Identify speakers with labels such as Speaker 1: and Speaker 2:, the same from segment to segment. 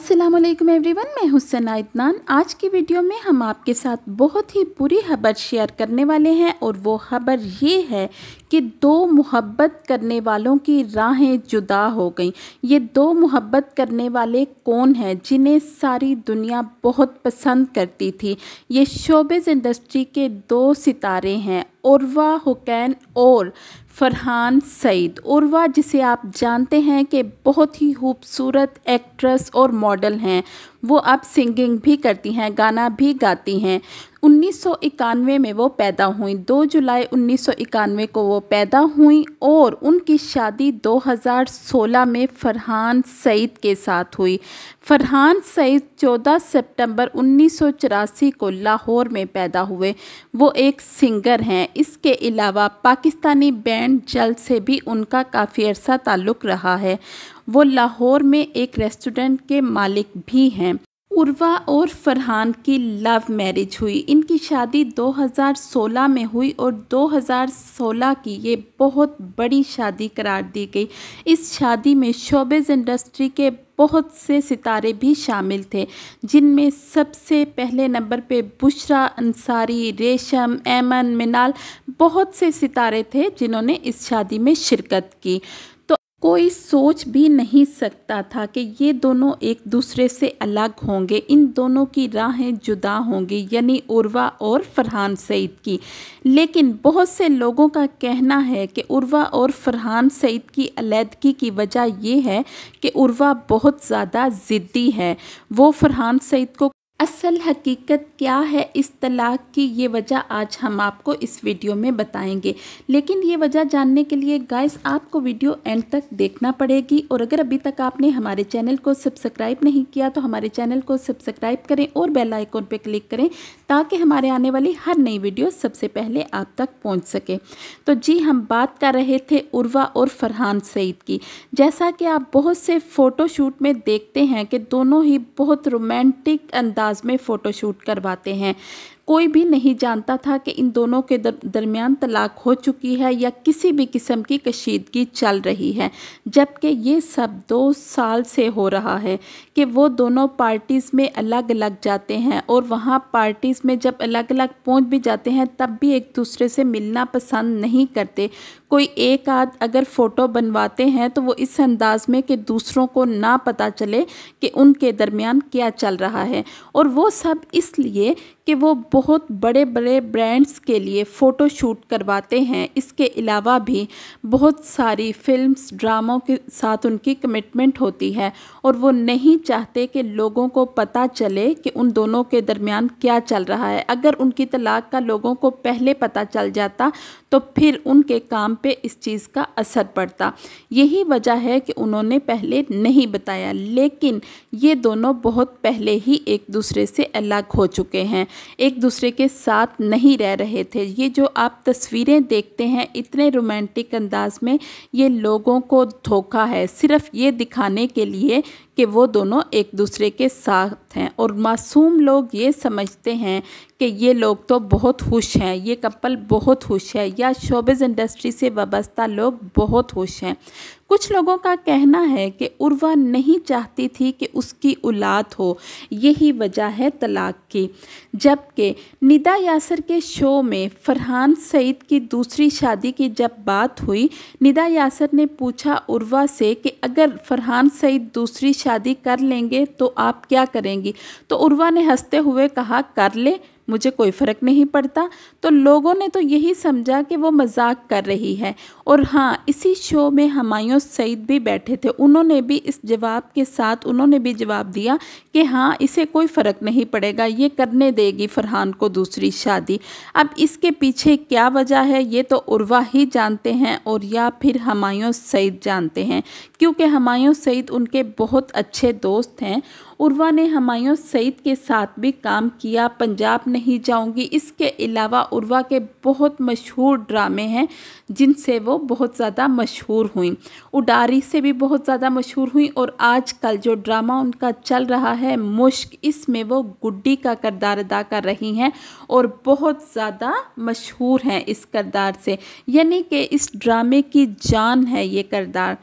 Speaker 1: अस्सलामुअलैकुम एवरीवन, मैं हूं सना इदनान। आज की वीडियो में हम आपके साथ बहुत ही बुरी खबर शेयर करने वाले हैं और वो खबर ये है कि दो मोहब्बत करने वालों की राहें जुदा हो गईं। ये दो मोहब्बत करने वाले कौन हैं जिन्हें सारी दुनिया बहुत पसंद करती थी? ये शोबिज़ इंडस्ट्री के दो सितारे हैं, उर्वा हुसैन और फरहान सईद। उर्वा, जिसे आप जानते हैं कि बहुत ही खूबसूरत एक्ट्रेस और मॉडल हैं, वो अब सिंगिंग भी करती हैं, गाना भी गाती हैं। 1991 में वो पैदा हुई, 2 जुलाई 1991 को वो पैदा हुई और उनकी शादी 2016 में फरहान सईद के साथ हुई। फरहान सईद 14 सितंबर 1984 को लाहौर में पैदा हुए। वो एक सिंगर हैं। इसके अलावा पाकिस्तानी बैंड जल से भी उनका काफ़ी अरसा ताल्लुक़ रहा है। वो लाहौर में एक रेस्टोरेंट के मालिक भी हैं। उर्वा और फरहान की लव मैरिज हुई। इनकी शादी 2016 में हुई और 2016 की ये बहुत बड़ी शादी करार दी गई। इस शादी में शोबिज़ इंडस्ट्री के बहुत से सितारे भी शामिल थे, जिनमें सबसे पहले नंबर पे बुशरा अंसारी, रेशम, ऐमन, मिनाल, बहुत से सितारे थे जिन्होंने इस शादी में शिरकत की। कोई सोच भी नहीं सकता था कि ये दोनों एक दूसरे से अलग होंगे, इन दोनों की राहें जुदा होंगी, यानी उर्वा और फरहान सईद की। लेकिन बहुत से लोगों का कहना है कि उर्वा और फरहान सईद की अलहदगी की वजह ये है कि उर्वा बहुत ज़्यादा ज़िद्दी है। वो फरहान सईद को असल हकीकत क्या है इस तलाक की, ये वजह आज हम आपको इस वीडियो में बताएंगे। लेकिन ये वजह जानने के लिए गाइस आपको वीडियो एंड तक देखना पड़ेगी। और अगर अभी तक आपने हमारे चैनल को सब्सक्राइब नहीं किया तो हमारे चैनल को सब्सक्राइब करें और बेल आइकन पे क्लिक करें ताकि हमारे आने वाली हर नई वीडियो सबसे पहले आप तक पहुँच सके। तो जी, हम बात कर रहे थे उर्वा और फरहान सईद की। जैसा कि आप बहुत से फ़ोटोशूट में देखते हैं कि दोनों ही बहुत रोमांटिक अंदाज में फ़ोटोशूट करवाते हैं। कोई भी नहीं जानता था कि इन दोनों के दरमियान तलाक हो चुकी है या किसी भी किस्म की कशीदगी चल रही है, जबकि ये सब 2 साल से हो रहा है कि वो दोनों पार्टीज़ में अलग अलग जाते हैं और वहाँ पार्टीज़ में जब अलग अलग पहुँच भी जाते हैं तब भी एक दूसरे से मिलना पसंद नहीं करते। कोई एक आध अगर फ़ोटो बनवाते हैं तो वो इस अंदाज में कि दूसरों को ना पता चले कि उनके दरमियान क्या चल रहा है। और वो सब इसलिए कि वो बहुत बड़े बड़े ब्रांड्स के लिए फ़ोटो शूट करवाते हैं। इसके अलावा भी बहुत सारी फिल्म्स, ड्रामों के साथ उनकी कमिटमेंट होती है और वो नहीं चाहते कि लोगों को पता चले कि उन दोनों के दरमियान क्या चल रहा है। अगर उनकी तलाक का लोगों को पहले पता चल जाता तो फिर उनके काम पे इस चीज़ का असर पड़ता। यही वजह है कि उन्होंने पहले नहीं बताया। लेकिन ये दोनों बहुत पहले ही एक दूसरे से अलग हो चुके हैं, एक दूसरे के साथ नहीं रह रहे थे। ये जो आप तस्वीरें देखते हैं इतने रोमांटिक अंदाज में, ये लोगों को धोखा है, सिर्फ ये दिखाने के लिए कि वो दोनों एक दूसरे के साथ हैं। और मासूम लोग ये समझते हैं कि ये लोग तो बहुत खुश हैं, ये कपल बहुत खुश है, या शोबिज़ इंडस्ट्री से वाबस्ता लोग बहुत खुश हैं। कुछ लोगों का कहना है कि उर्वा नहीं चाहती थी कि उसकी औलाद हो, यही वजह है तलाक की। जबकि निदा यासर के शो में फरहान सईद की दूसरी शादी की जब बात हुई, निदा यासर ने पूछा उर्वा से कि अगर फरहान सईद दूसरी शादी कर लेंगे तो आप क्या करेंगी? तो उर्वा ने हंसते हुए कहा, कर ले, मुझे कोई फ़र्क नहीं पड़ता। तो लोगों ने तो यही समझा कि वो मजाक कर रही है। और हाँ, इसी शो में हुमायूं सईद भी बैठे थे। उन्होंने भी इस जवाब के साथ उन्होंने भी जवाब दिया कि हाँ, इसे कोई फ़र्क नहीं पड़ेगा, ये करने देगी फरहान को दूसरी शादी। अब इसके पीछे क्या वजह है ये तो उर्वा ही जानते हैं और या फिर हुमायूं सईद जानते हैं, क्योंकि हुमायूं सईद उनके बहुत अच्छे दोस्त हैं। उर्वा ने हुमायूं सईद के साथ भी काम किया, पंजाब नहीं जाऊंगी। इसके अलावा उर्वा के बहुत मशहूर ड्रामे हैं जिनसे वो बहुत ज़्यादा मशहूर हुई। उडारी से भी बहुत ज़्यादा मशहूर हुई और आजकल जो ड्रामा उनका चल रहा है मुश्क, इसमें वो गुड्डी का किरदार अदा कर रही हैं और बहुत ज़्यादा मशहूर हैं इस किरदार से, यानी कि इस ड्रामे की जान है ये किरदार।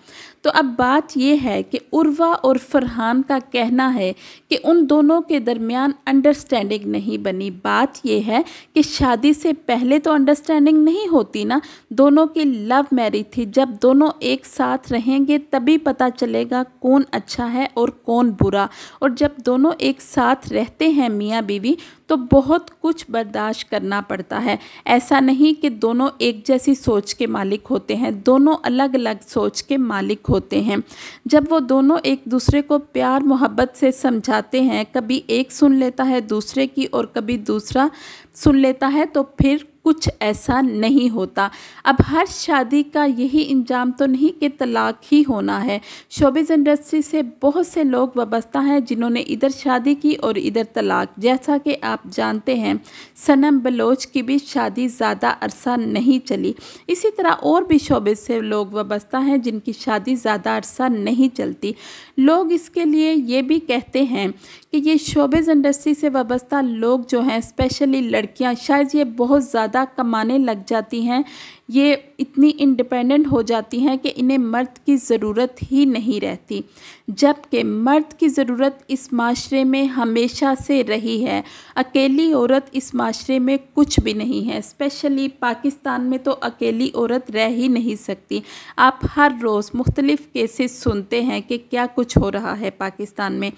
Speaker 1: तो अब बात ये है कि उर्वा और फरहान का कहना है कि उन दोनों के दरमियान अंडरस्टैंडिंग नहीं बनी। बात ये है कि शादी से पहले तो अंडरस्टैंडिंग नहीं होती ना, दोनों की लव मैरिज थी। जब दोनों एक साथ रहेंगे तभी पता चलेगा कौन अच्छा है और कौन बुरा। और जब दोनों एक साथ रहते हैं मियाँ बीवी तो बहुत कुछ बर्दाश्त करना पड़ता है। ऐसा नहीं कि दोनों एक जैसी सोच के मालिक होते हैं, दोनों अलग अलग सोच के मालिक होते हैं। जब वो दोनों एक दूसरे को प्यार मोहब्बत से समझाते हैं, कभी एक सुन लेता है दूसरे की और कभी दूसरा सुन लेता है, तो फिर कुछ ऐसा नहीं होता। अब हर शादी का यही इंजाम तो नहीं कि तलाक ही होना है। शोबिज़ इंडस्ट्री से बहुत से लोग वाबस्ता हैं जिन्होंने इधर शादी की और इधर तलाक। जैसा कि आप जानते हैं सनम बलोच की भी शादी ज़्यादा अरसा नहीं चली। इसी तरह और भी शोबिज़ से लोग वाबस्ता हैं जिनकी शादी ज़्यादा अरसा नहीं चलती। लोग इसके लिए ये भी कहते हैं कि ये शोबिज़ इंडस्ट्री से वाबस्ता लोग जो हैं, स्पेशली लड़कियां, शायद ये बहुत ज़्यादा कमाने लग जाती हैं, ये इतनी इंडिपेंडेंट हो जाती हैं कि इन्हें मर्द की ज़रूरत ही नहीं रहती। जबकि मर्द की ज़रूरत इस माशरे में हमेशा से रही है। अकेली औरत इस माशरे में कुछ भी नहीं है। स्पेशली पाकिस्तान में तो अकेली औरत रह ही नहीं सकती। आप हर रोज़ मुख्तलिफ़ केसेस सुनते हैं कि क्या कुछ हो रहा है पाकिस्तान में।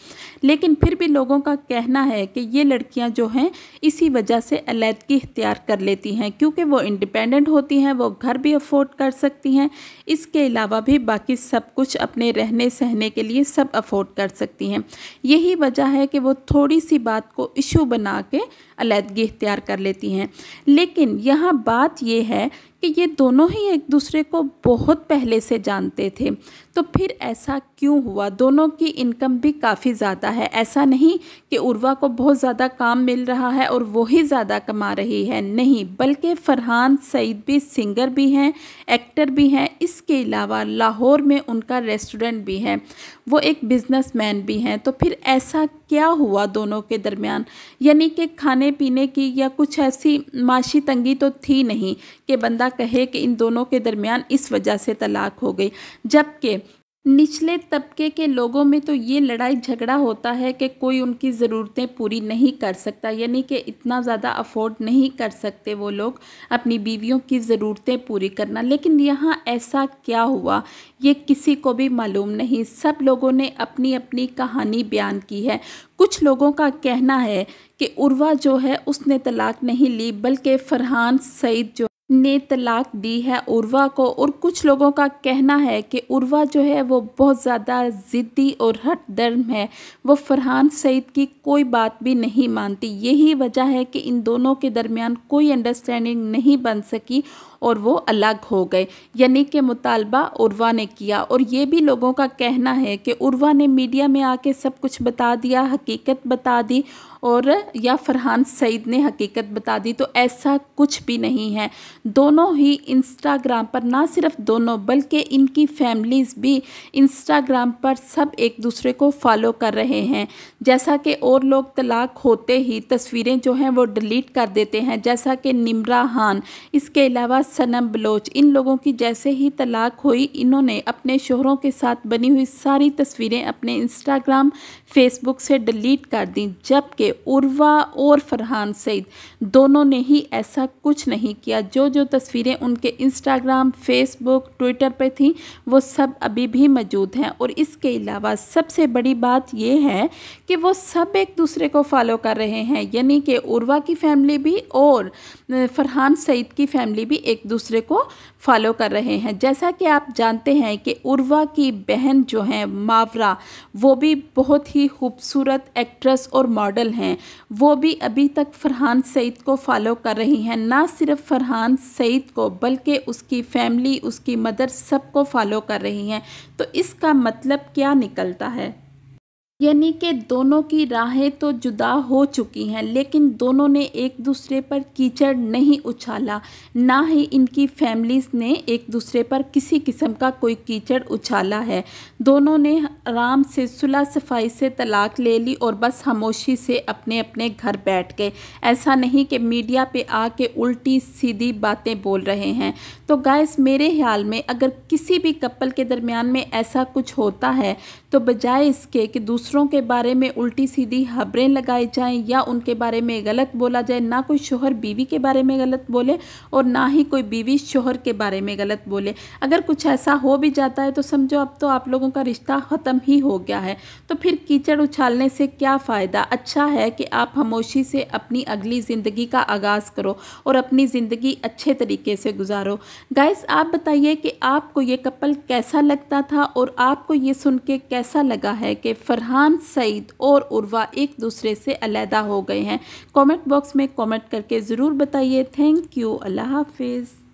Speaker 1: लेकिन फिर भी लोगों का कहना है कि ये लड़कियां जो हैं इसी वजह से अलैदगी इख्तियार कर लेती हैं, क्योंकि वो इंडिपेंडेंट होती हैं, वो घर भी अफोर्ड कर सकती हैं, इसके अलावा भी बाकी सब कुछ अपने रहने सहने के लिए सब अफोर्ड कर सकती हैं। यही वजह है कि वो थोड़ी सी बात को इशू बना के अलैदगी इख्तियार कर लेती हैं। लेकिन यहाँ बात ये है कि ये दोनों ही एक दूसरे को बहुत पहले से जानते थे, तो फिर ऐसा क्यों हुआ? दोनों की इनकम भी काफ़ी ज़्यादा है। ऐसा नहीं कि उर्वा को बहुत ज़्यादा काम मिल रहा है और वो ही ज़्यादा कमा रही है, नहीं, बल्कि फरहान सईद भी सिंगर भी हैं, एक्टर भी हैं। इसके अलावा लाहौर में उनका रेस्टोरेंट भी है, वो एक बिजनेसमैन भी हैं। तो फिर ऐसा क्या हुआ दोनों के दरमियान? यानी कि खाने पीने की या कुछ ऐसी माशी तंगी तो थी नहीं कि बंदा कहे कि इन दोनों के दरमियान इस वजह से तलाक हो गई। जबकि निचले तबके के लोगों में तो ये लड़ाई झगड़ा होता है कि कोई उनकी ज़रूरतें पूरी नहीं कर सकता, यानी कि इतना ज़्यादा अफोर्ड नहीं कर सकते वो लोग अपनी बीवियों की ज़रूरतें पूरी करना। लेकिन यहाँ ऐसा क्या हुआ ये किसी को भी मालूम नहीं। सब लोगों ने अपनी अपनी कहानी बयान की है। कुछ लोगों का कहना है कि उर्वा जो है उसने तलाक नहीं ली, बल्कि फरहान सईद जो ने तलाक दी है उर्वा को। और कुछ लोगों का कहना है कि उर्वा जो है वो बहुत ज़्यादा ज़िद्दी और हट दर्म है, वो फरहान सईद की कोई बात भी नहीं मानती। यही वजह है कि इन दोनों के दरमियान कोई अंडरस्टैंडिंग नहीं बन सकी और वो अलग हो गए। यानी कि मुतालबा उर्वा ने किया। और ये भी लोगों का कहना है कि उर्वा ने मीडिया में आके सब कुछ बता दिया, हकीकत बता दी, और या फरहान सईद ने हकीकत बता दी। तो ऐसा कुछ भी नहीं है। दोनों ही इंस्टाग्राम पर, ना सिर्फ दोनों बल्कि इनकी फैमिलीज़ भी इंस्टाग्राम पर सब एक दूसरे को फॉलो कर रहे हैं। जैसा कि और लोग तलाक होते ही तस्वीरें जो हैं वो डिलीट कर देते हैं, जैसा कि निम्रा खान, इसके अलावा सनम बलोच, इन लोगों की जैसे ही तलाक हुई इन्होंने अपने शोहरों के साथ बनी हुई सारी तस्वीरें अपने इंस्टाग्राम फेसबुक से डिलीट कर दी। जबकि उर्वा और फरहान सईद दोनों ने ही ऐसा कुछ नहीं किया। जो जो तस्वीरें उनके इंस्टाग्राम, फेसबुक, ट्विटर पे थी वो सब अभी भी मौजूद हैं। और इसके अलावा सबसे बड़ी बात ये है कि वो सब एक दूसरे को फॉलो कर रहे हैं, यानी कि उर्वा की फैमिली भी और फरहान सईद की फैमिली भी एक दूसरे को फॉलो कर रहे हैं। जैसा कि आप जानते हैं कि उर्वा की बहन जो हैं मावरा, वो भी बहुत ही खूबसूरत एक्ट्रेस और मॉडल हैं। वो भी अभी तक फरहान सईद को फॉलो कर रही हैं। ना सिर्फ फरहान सईद को बल्कि उसकी फैमिली, उसकी मदर सबको फॉलो कर रही हैं। तो इसका मतलब क्या निकलता है? यानी कि दोनों की राहें तो जुदा हो चुकी हैं, लेकिन दोनों ने एक दूसरे पर कीचड़ नहीं उछाला, ना ही इनकी फैमिलीज़ ने एक दूसरे पर किसी किस्म का कोई कीचड़ उछाला है। दोनों ने आराम से सुलह सफाई से तलाक ले ली और बस खामोशी से अपने अपने घर बैठ गए। ऐसा नहीं कि मीडिया पे आके उल्टी सीधी बातें बोल रहे हैं। तो गाइस, मेरे ख्याल में अगर किसी भी कपल के दरमियान में ऐसा कुछ होता है तो बजाय इसके कि दूसरों के बारे में उल्टी सीधी खबरें लगाई जाएं या उनके बारे में गलत बोला जाए, ना कोई शोहर बीवी के बारे में गलत बोले और ना ही कोई बीवी शोहर के बारे में गलत बोले। अगर कुछ ऐसा हो भी जाता है तो समझो अब तो आप लोगों का रिश्ता ख़त्म ही हो गया है, तो फिर कीचड़ उछालने से क्या फ़ायदा। अच्छा है कि आप खामोशी से अपनी अगली ज़िंदगी का आगाज़ करो और अपनी ज़िंदगी अच्छे तरीके से गुजारो। गाइस, आप बताइए कि आपको ये कपल कैसा लगता था और आपको ये सुन के कैसा लगा है कि फरहान सईद और उर्वा एक दूसरे से अलहदा हो गए हैं। कमेंट बॉक्स में कमेंट करके ज़रूर बताइए। Thank you. अल्लाह हाफिज़।